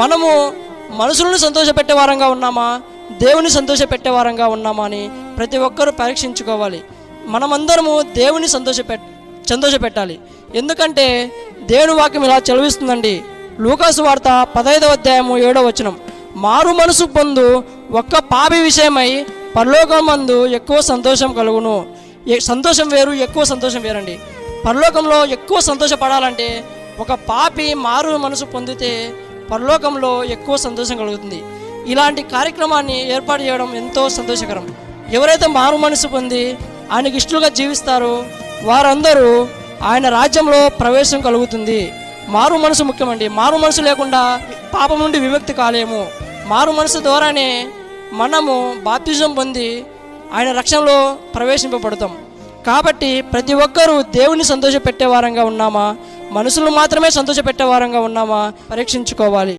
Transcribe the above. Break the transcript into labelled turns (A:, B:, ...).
A: మనము మనుషులను సంతోషపెట్టే వారంగా ఉన్నామా, దేవుని సంతోషపెట్టే వారంగా ఉన్నామా అని ప్రతి ఒక్కరూ పరీక్షించుకోవాలి. మనమందరము దేవుని సంతోషపెట్టాలి. ఎందుకంటే దేవుని వాక్యం ఇలా చదివిస్తుందండి. లూకాసు వార్త 15వ అధ్యాయము 7వ వచనం, మారు మనసు పొందు ఒక్క పాపి విషయమై పరలోకమందు ఎక్కువ సంతోషం కలుగును. సంతోషం వేరు, ఎక్కువ సంతోషం వేరండి. పరలోకంలో ఎక్కువ సంతోషపడాలంటే ఒక పాపి మారు మనసు పొందితే పరలోకంలో ఎక్కువ సంతోషం కలుగుతుంది. ఇలాంటి కార్యక్రమాన్ని ఏర్పాటు చేయడం ఎంతో సంతోషకరం. ఎవరైతే మారు మనసు పొంది ఆయనకి ఇష్టలుగా జీవిస్తారో వారందరూ ఆయన రాజ్యంలో ప్రవేశం కలుగుతుంది. మారు మనసు ముఖ్యమండి. మారు మనసు లేకుండా పాపం నుండి విముక్తి కాలేము. మారు మనసు ద్వారానే మనము బాప్తిజం పొంది ఆయన రక్షణలో ప్రవేశింపబడతాం. కాబట్టి ప్రతి ఒక్కరూ దేవుని సంతోషపెట్టే వారంగా ఉన్నామా, మనుషులు మాత్రమే సంతోషపెట్టే వారంగా ఉన్నామా పరీక్షించుకోవాలి.